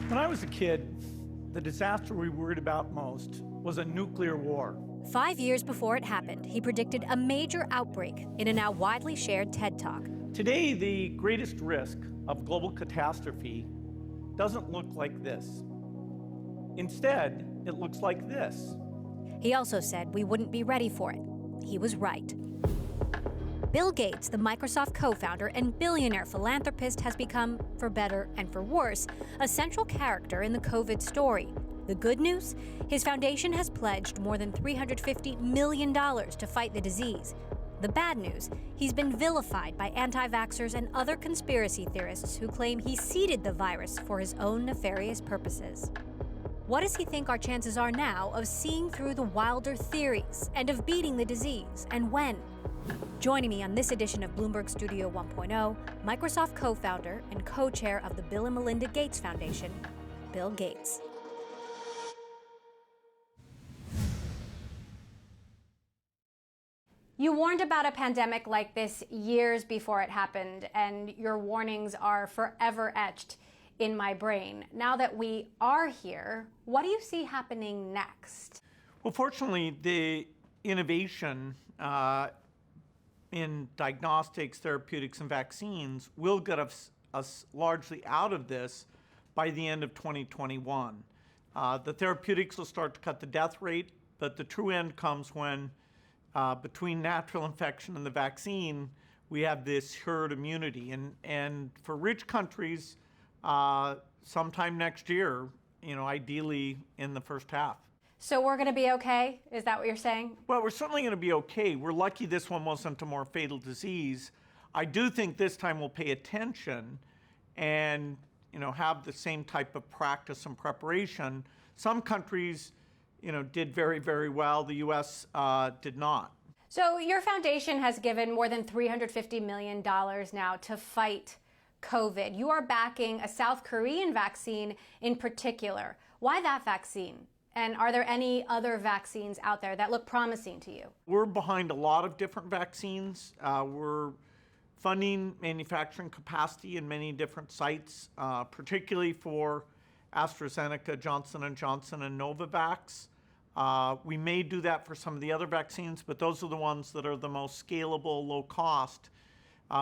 When I was a kid, the disaster we worried about most was a nuclear war. 5 years before it happened, he predicted a major outbreak in a now widely shared TED Talk. Today, the greatest risk of global catastrophe doesn't look like this. Instead, it looks like this. He also said we wouldn't be ready for it. He was right. Bill Gates, the Microsoft co-founder and billionaire philanthropist, has become, for better and for worse, a central character in the COVID story. The good news? His foundation has pledged more than $350 million to fight the disease. The bad news? He's been vilified by anti-vaxxers and other conspiracy theorists who claim he seeded the virus for his own nefarious purposes. What does he think our chances are now of seeing through the wilder theories and of beating the disease, and when? Joining me on this edition of Bloomberg Studio 1.0, Microsoft co-founder and co-chair of the Bill and Melinda Gates Foundation, Bill Gates. You warned about a pandemic like this years before it happened, and your warnings are forever etched in my brain. Now that we are here, what do you see happening next? Well, fortunately, the innovation in diagnostics, therapeutics, and vaccines will get us largely out of this by the end of 2021. The therapeutics will start to cut the death rate, but the true end comes when between natural infection and the vaccine, we have this herd immunity. And for rich countries, sometime next year, ideally in the first half. So we're going to be okay? Is that what you're saying? Well, we're certainly going to be okay. We're lucky this one wasn't a more fatal disease. I do think this time we'll pay attention and have the same type of practice and preparation. Some countries did very, very well. The U.S. Did not. So your foundation has given more than $350 million now to fight COVID. You are backing a South Korean vaccine in particular. Why that vaccine? And are there any other vaccines out there that look promising to you? We're behind a lot of different vaccines. We're funding manufacturing capacity in many different sites, particularly for AstraZeneca, Johnson & Johnson, and Novavax. We may do that for some of the other vaccines, but those are the ones that are the most scalable, low cost,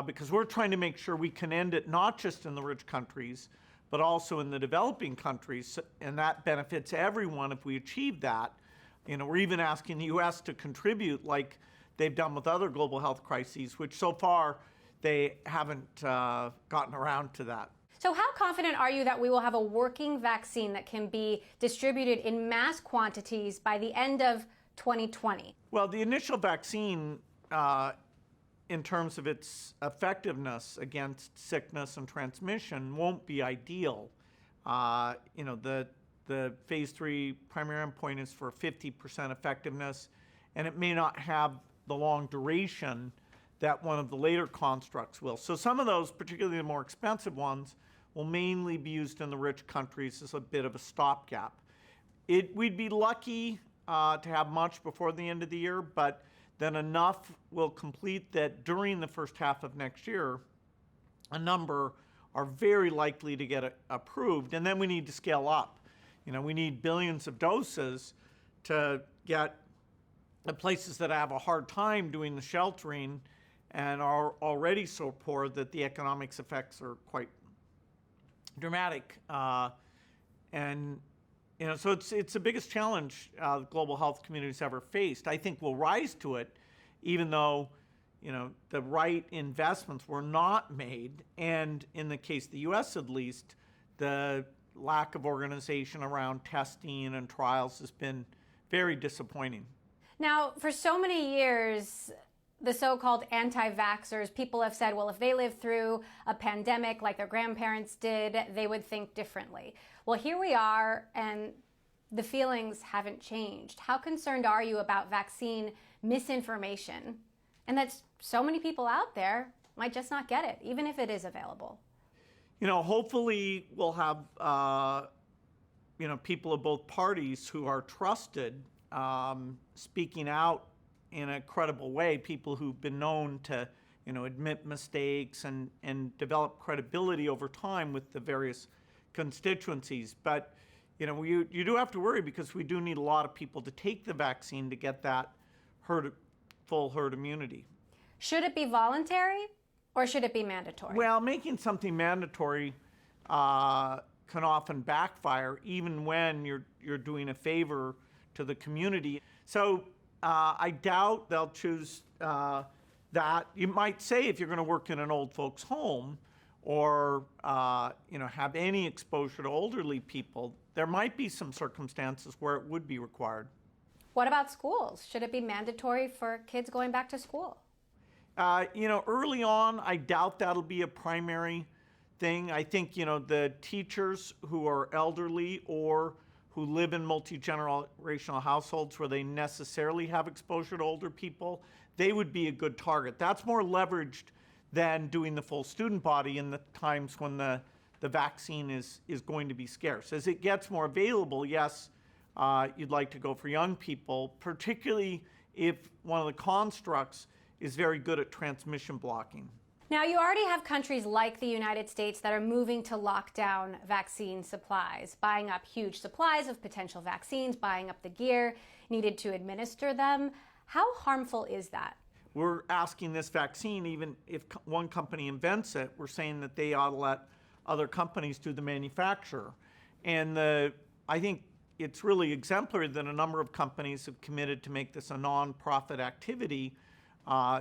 because we're trying to make sure we can end it not just in the rich countries, but also in the developing countries, and that benefits everyone if we achieve that. We're even asking the U.S. to contribute like they've done with other global health crises, which so far they haven't gotten around to that. So how confident are you that we will have a working vaccine that can be distributed in mass quantities by the end of 2020? Well, the initial vaccine, in terms of its effectiveness against sickness and transmission, won't be ideal. The phase 3 primary endpoint is for 50% effectiveness, and it may not have the long duration that one of the later constructs will. So some of those, particularly the more expensive ones, will mainly be used in the rich countries as a bit of a stopgap. We'd be lucky to have much before the end of the year, but then enough will complete that during the first half of next year, a number are very likely to get approved, and then we need to scale up. We need billions of doses to get the places that have a hard time doing the sheltering and are already so poor that the economics effects are quite dramatic. So it's the biggest challenge the global health community's ever faced. I think we'll rise to it, even though the right investments were not made, and in the case of the U.S. at least, the lack of organization around testing and trials has been very disappointing. Now, for so many years, the so-called anti-vaxxers, people have said, well, if they lived through a pandemic like their grandparents did, they would think differently. Well, here we are, and the feelings haven't changed. How concerned are you about vaccine misinformation, and that so many people out there might just not get it, even if it is available? Hopefully we'll have people of both parties who are trusted speaking out in a credible way, people who've been known to admit mistakes and develop credibility over time with the various constituencies. But you do have to worry because we do need a lot of people to take the vaccine to get that full herd immunity. Should it be voluntary or should it be mandatory? Well, making something mandatory can often backfire, even when you're doing a favor to the community. So I doubt they'll choose that. You might say if you're going to work in an old folks' home or have any exposure to elderly people, there might be some circumstances where it would be required. What about schools? Should it be mandatory for kids going back to school? Early on, I doubt that'll be a primary thing. I think, the teachers who are elderly or who live in multi-generational households where they necessarily have exposure to older people, they would be a good target. That's more leveraged than doing the full student body in the times when the vaccine is going to be scarce. As it gets more available, yes, you'd like to go for young people, particularly if one of the constructs is very good at transmission blocking. Now, you already have countries like the United States that are moving to lock down vaccine supplies, buying up huge supplies of potential vaccines, buying up the gear needed to administer them. How harmful is that? We're asking this vaccine, even if one company invents it, we're saying that they ought to let other companies do the manufacture. And I think it's really exemplary that a number of companies have committed to make this a non-profit activity,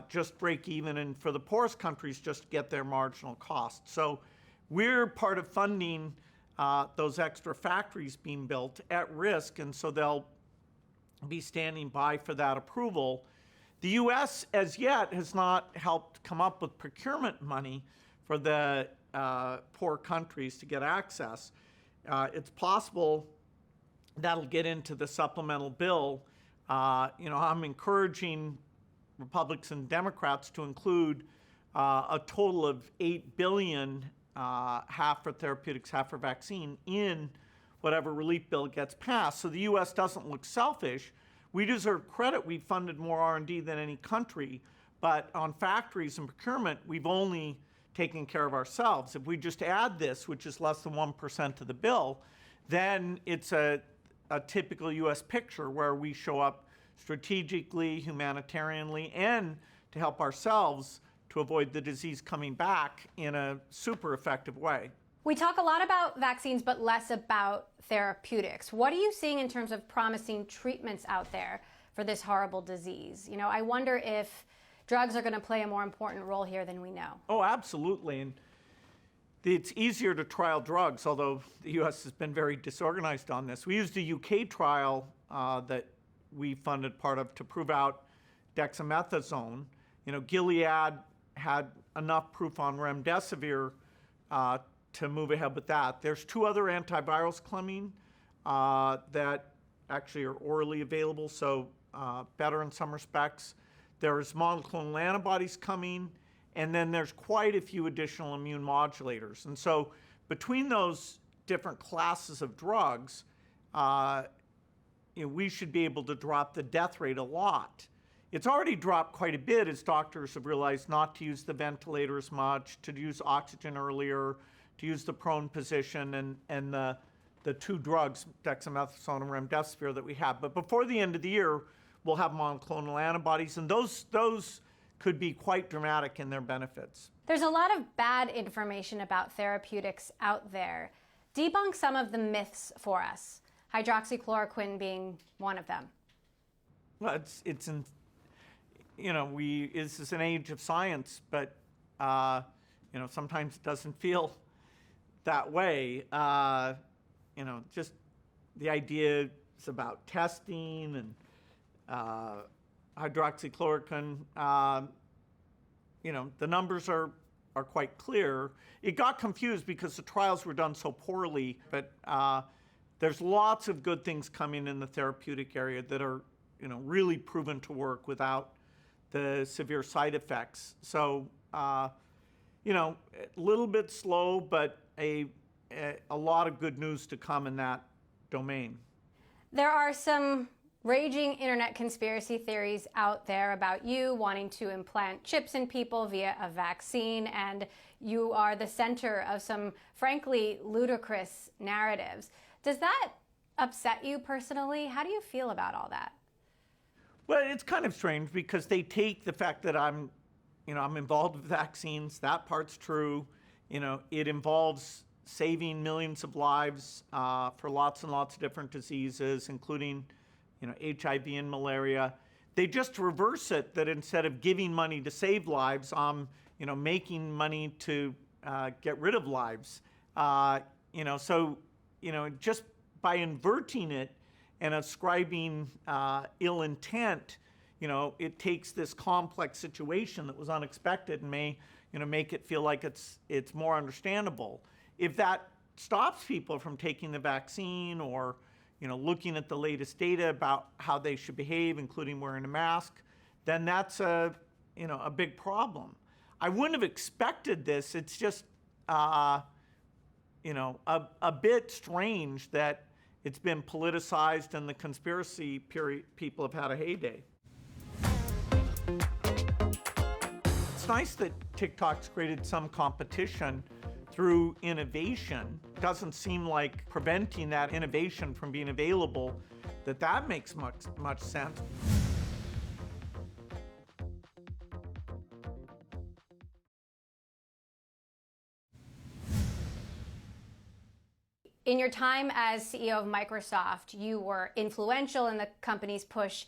just break even, and for the poorest countries, just get their marginal cost. So we're part of funding those extra factories being built at risk, and so they'll be standing by for that approval. The U.S. as yet has not helped come up with procurement money for the poor countries to get access. It's possible that'll get into the supplemental bill. I'm encouraging Republicans and Democrats to include a total of $8 billion, half for therapeutics, half for vaccine, in whatever relief bill gets passed. So the U.S. doesn't look selfish. We deserve credit. We've funded more R&D than any country, but on factories and procurement, we've only taken care of ourselves. If we just add this, which is less than 1% of the bill, then it's a typical U.S. picture where we show up strategically, humanitarianly, and to help ourselves to avoid the disease coming back in a super effective way. We talk a lot about vaccines, but less about therapeutics. What are you seeing in terms of promising treatments out there for this horrible disease? I wonder if drugs are going to play a more important role here than we know. Oh, absolutely. And it's easier to trial drugs, although the U.S. has been very disorganized on this. We used a UK trial that we funded part of to prove out dexamethasone. Gilead had enough proof on remdesivir to move ahead with that. There's two other antivirals coming that actually are orally available, so better in some respects. There's monoclonal antibodies coming, and then there's quite a few additional immune modulators. And so between those different classes of drugs, we should be able to drop the death rate a lot. It's already dropped quite a bit as doctors have realized not to use the ventilator as much, to use oxygen earlier, to use the prone position, and the two drugs, dexamethasone and remdesivir, that we have. But before the end of the year, we'll have monoclonal antibodies, and those could be quite dramatic in their benefits. There's a lot of bad information about therapeutics out there. Debunk some of the myths for us, hydroxychloroquine being one of them. Well, this is an age of science, but sometimes it doesn't feel that way. Just the idea is about testing and hydroxychloroquine. The numbers are quite clear. It got confused because the trials were done so poorly, but there's lots of good things coming in the therapeutic area that are really proven to work without the severe side effects. So a little bit slow, but a lot of good news to come in that domain. There are some raging internet conspiracy theories out there about you wanting to implant chips in people via a vaccine, and you are the center of some, frankly, ludicrous narratives. Does that upset you personally? How do you feel about all that? Well, it's kind of strange because they take the fact that I'm involved with vaccines. That part's true. It involves saving millions of lives for lots and lots of different diseases, including, HIV and malaria. They just reverse it, that instead of giving money to save lives, I'm, making money to get rid of lives. Just by inverting it and ascribing ill intent, it takes this complex situation that was unexpected and may, make it feel like it's more understandable. If that stops people from taking the vaccine or, looking at the latest data about how they should behave, including wearing a mask, then that's a big problem. I wouldn't have expected this. It's just, a bit strange that it's been politicized and the conspiracy people have had a heyday. It's nice that TikTok's created some competition through innovation. It doesn't seem like preventing that innovation from being available, that makes much sense. In your time as CEO of Microsoft, you were influential in the company's push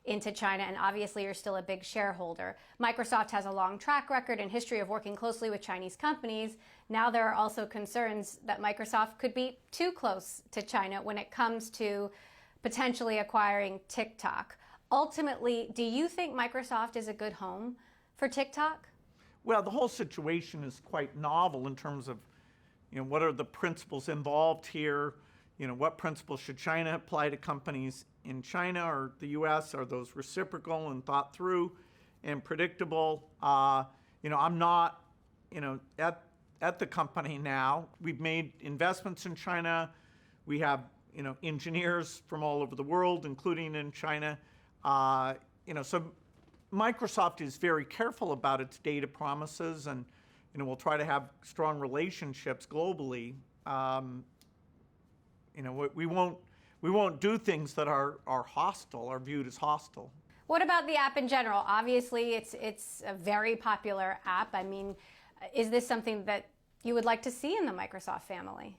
into China, and obviously you're still a big shareholder. Microsoft has a long track record and history of working closely with Chinese companies. Now there are also concerns that Microsoft could be too close to China when it comes to potentially acquiring TikTok. Ultimately, do you think Microsoft is a good home for TikTok? Well, the whole situation is quite novel in terms of, what are the principles involved here? What principles should China apply to companies in China or the US? Are those reciprocal and thought through and predictable? I'm not, at the company now. We've made investments in China. We have, engineers from all over the world, including in China. So Microsoft is very careful about its data promises, and, we'll try to have strong relationships globally. We won't do things that are hostile, are viewed as hostile. What about the app in general? Obviously, it's a very popular app. I mean, is this something that you would like to see in the Microsoft family?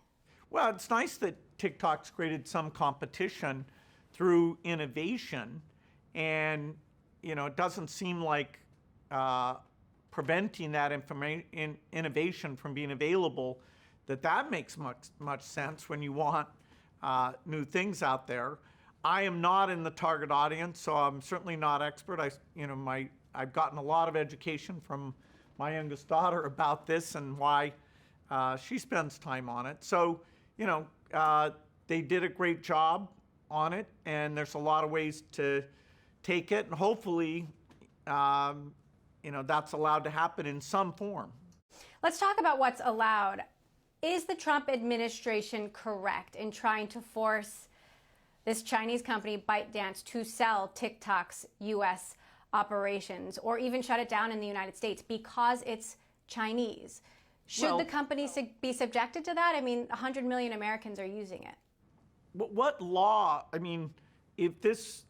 Well, it's nice that TikTok's created some competition through innovation, and it doesn't seem like preventing that innovation from being available, that makes much sense when you want new things out there. I am not in the target audience, so I'm certainly not expert. I've gotten a lot of education from my youngest daughter about this and why she spends time on it. So, they did a great job on it, and there's a lot of ways to take it, and hopefully, that's allowed to happen in some form. Let's talk about what's allowed. Is the Trump administration correct in trying to force this Chinese company, ByteDance, to sell TikTok's U.S. operations or even shut it down in the United States because it's Chinese? Should the company be subjected to that? I mean, 100 million Americans are using it. What law? I mean, if this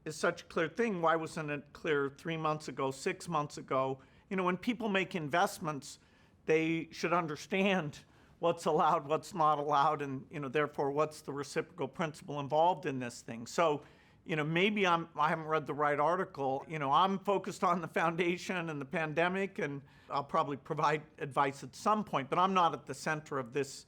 is such a clear thing, why wasn't it clear 3 months ago, 6 months ago? When people make investments, they should understand what's allowed, what's not allowed, and therefore what's the reciprocal principle involved in this thing. So, maybe I haven't read the right article. I'm focused on the foundation and the pandemic, and I'll probably provide advice at some point, but I'm not at the center of this,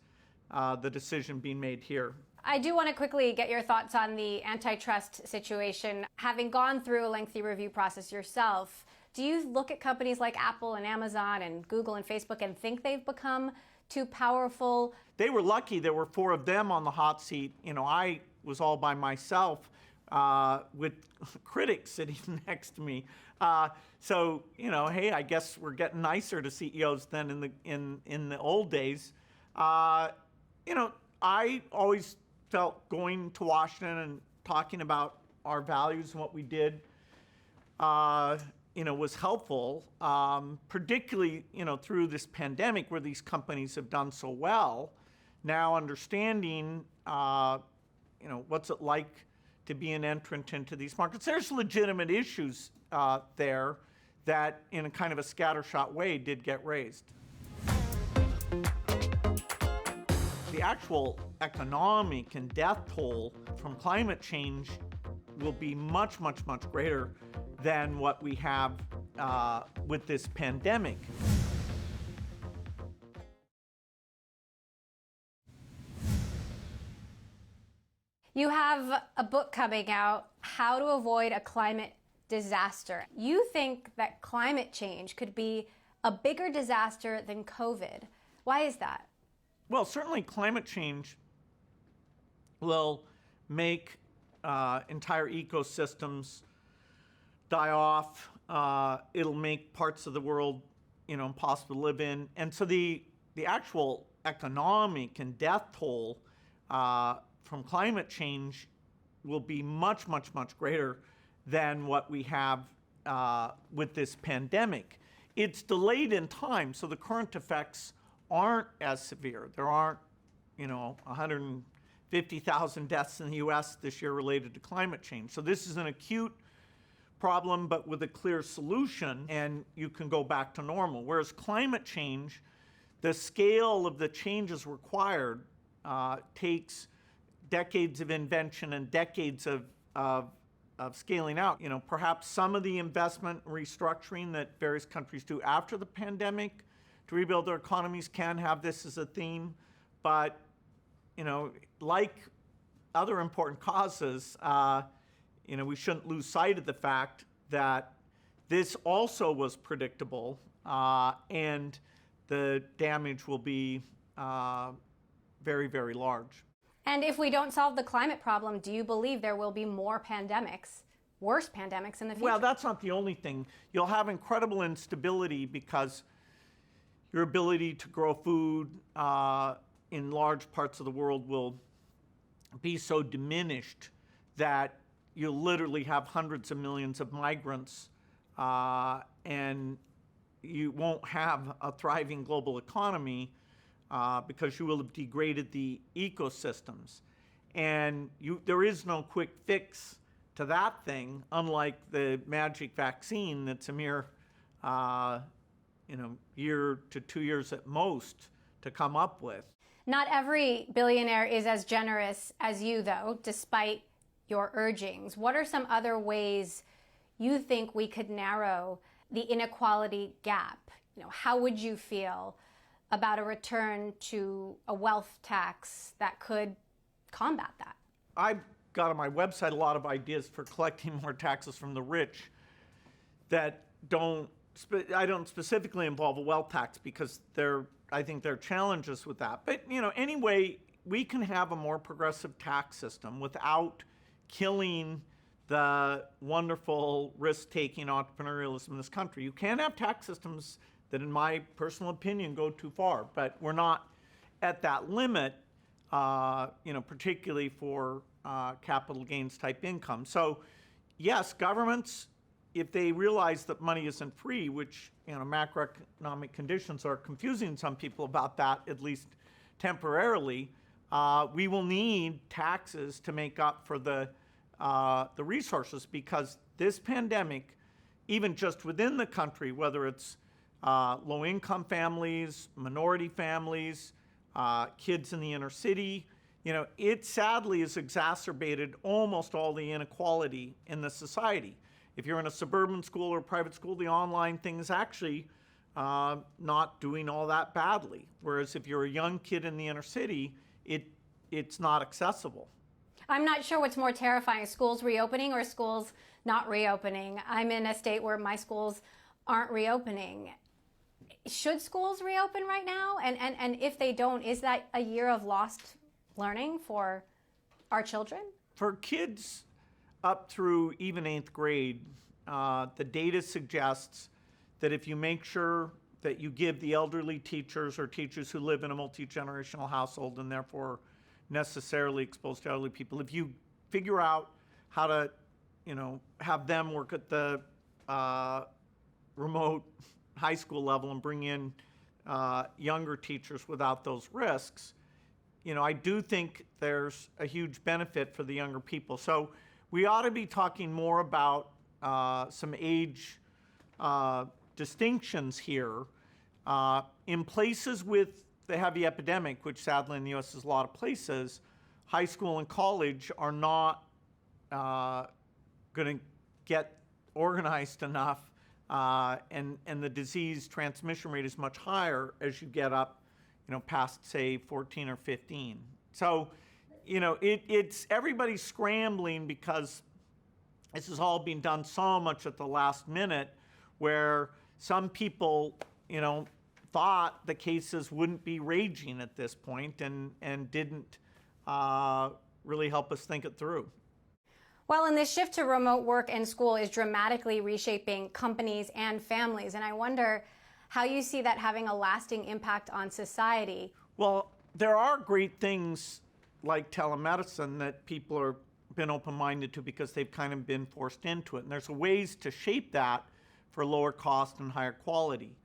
the decision being made here. I do want to quickly get your thoughts on the antitrust situation. Having gone through a lengthy review process yourself, do you look at companies like Apple and Amazon and Google and Facebook and think they've become too powerful? They were lucky. There were 4 of them on the hot seat. I was all by myself with critics sitting next to me. So, hey, I guess we're getting nicer to CEOs than in the old days. I always felt going to Washington and talking about our values and what we did, was helpful, particularly, through this pandemic where these companies have done so well. Now understanding, what's it like to be an entrant into these markets. There's legitimate issues there that, in a kind of a scattershot way, did get raised. The actual economic and death toll from climate change will be much, much, much greater than what we have with this pandemic. You have a book coming out, How to Avoid a Climate Disaster. You think that climate change could be a bigger disaster than COVID. Why is that? Well, certainly climate change will make entire ecosystems die off. It'll make parts of the world, impossible to live in. And so the actual economic and death toll from climate change will be much, much, much greater than what we have with this pandemic. It's delayed in time, so the current effects aren't as severe. There aren't, 150,000 deaths in the U.S. this year related to climate change. So this is an acute problem, but with a clear solution, and you can go back to normal. Whereas climate change, the scale of the changes required takes decades of invention and decades of scaling out. Perhaps some of the investment restructuring that various countries do after the pandemic to rebuild their economies can have this as a theme, but like other important causes, we shouldn't lose sight of the fact that this also was predictable, and the damage will be very, very large. And if we don't solve the climate problem, do you believe there will be more pandemics, worse pandemics in the future? Well, that's not the only thing. You'll have incredible instability because your ability to grow food in large parts of the world will be so diminished that you'll literally have hundreds of millions of migrants, and you won't have a thriving global economy because you will have degraded the ecosystems. And there is no quick fix to that thing, unlike the magic vaccine that's a mere year to 2 years at most to come up with. Not every billionaire is as generous as you, though, despite your urgings. What are some other ways you think we could narrow the inequality gap? How would you feel about a return to a wealth tax that could combat that? I've got on my website a lot of ideas for collecting more taxes from the rich that I don't specifically involve a wealth tax because I think there are challenges with that. But, anyway, we can have a more progressive tax system without killing the wonderful risk-taking entrepreneurialism in this country. You can have tax systems that, in my personal opinion, go too far, but we're not at that limit, particularly for capital gains type income. So, yes, governments, if they realize that money isn't free, which macroeconomic conditions are confusing some people about that, at least temporarily, we will need taxes to make up for the resources, because this pandemic, even just within the country, whether it's low-income families, minority families, kids in the inner city, it sadly has exacerbated almost all the inequality in the society. If you're in a suburban school or a private school, the online thing is actually not doing all that badly. Whereas if you're a young kid in the inner city, it's not accessible. I'm not sure what's more terrifying, schools reopening or schools not reopening. I'm in a state where my schools aren't reopening. Should schools reopen right now? And if they don't, is that a year of lost learning for our children? For kids up through even 8th grade, the data suggests that if you make sure that you give the elderly teachers or teachers who live in a multi-generational household and therefore necessarily exposed to elderly people, if you figure out how to have them work at the remote high school level and bring in younger teachers without those risks, I do think there's a huge benefit for the younger people. So we ought to be talking more about some age distinctions here. In places with the heavy epidemic, which sadly in the U.S. is a lot of places, high school and college are not going to get organized enough, and the disease transmission rate is much higher as you get up, past, say, 14 or 15. So, it's everybody's scrambling because this is all being done so much at the last minute, where some people, thought the cases wouldn't be raging at this point and didn't really help us think it through. Well, and this shift to remote work and school is dramatically reshaping companies and families. And I wonder how you see that having a lasting impact on society. Well, there are great things like telemedicine that people have been open-minded to because they've kind of been forced into it. And there's ways to shape that for lower cost and higher quality.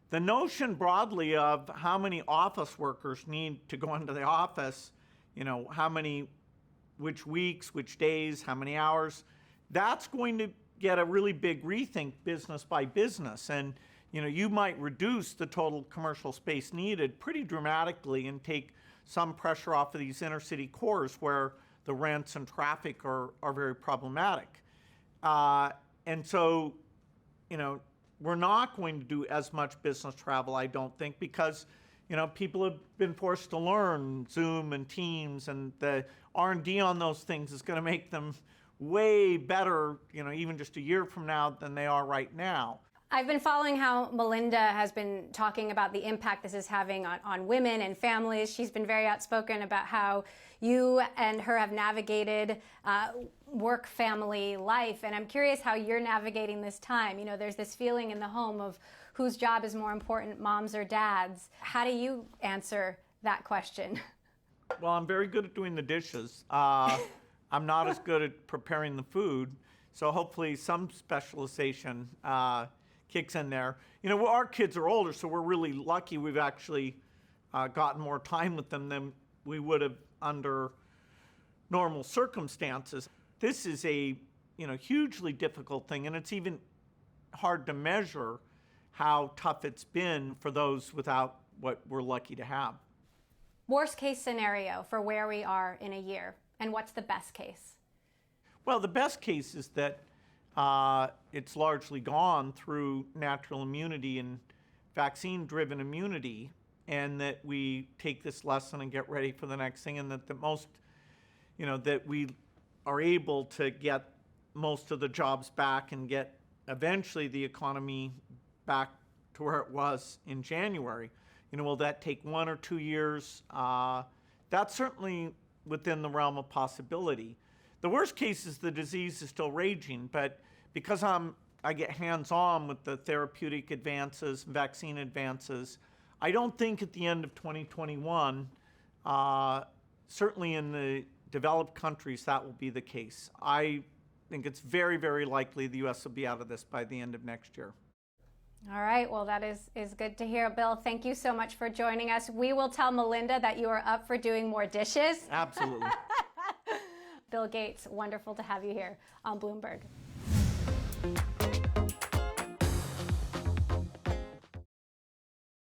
The notion broadly of how many office workers need to go into the office, which weeks, which days, how many hours, that's going to get a really big rethink business by business. And, you might reduce the total commercial space needed pretty dramatically and take some pressure off of these inner city cores where the rents and traffic are very problematic. And so, we're not going to do as much business travel, I don't think, because, people have been forced to learn Zoom and Teams, and the R&D on those things is going to make them way better, even just a year from now than they are right now. I've been following how Melinda has been talking about the impact this is having on women and families. She's been very outspoken about how you and her have navigated work-family life. And I'm curious how you're navigating this time. There's this feeling in the home of whose job is more important, mom's or dad's. How do you answer that question? Well, I'm very good at doing the dishes. I'm not as good at preparing the food. So hopefully some specialization kicks in there. Our kids are older, so we're really lucky. We've actually gotten more time with them than we would have under normal circumstances. This is a hugely difficult thing, and it's even hard to measure how tough it's been for those without what we're lucky to have. Worst case scenario for where we are in a year, and what's the best case? Well, the best case is that it's largely gone through natural immunity and vaccine-driven immunity, and that we take this lesson and get ready for the next thing, and that that we are able to get most of the jobs back and get eventually the economy back to where it was in January. Will that take 1 or 2 years? That's certainly within the realm of possibility. The worst case is the disease is still raging, but because I get hands-on with the therapeutic advances, vaccine advances, I don't think at the end of 2021, certainly in the developed countries, that will be the case. I think it's very, very likely the U.S. will be out of this by the end of next year. All right, well, that is good to hear. Bill, thank you so much for joining us. We will tell Melinda that you are up for doing more dishes. Absolutely. Bill Gates, wonderful to have you here on Bloomberg.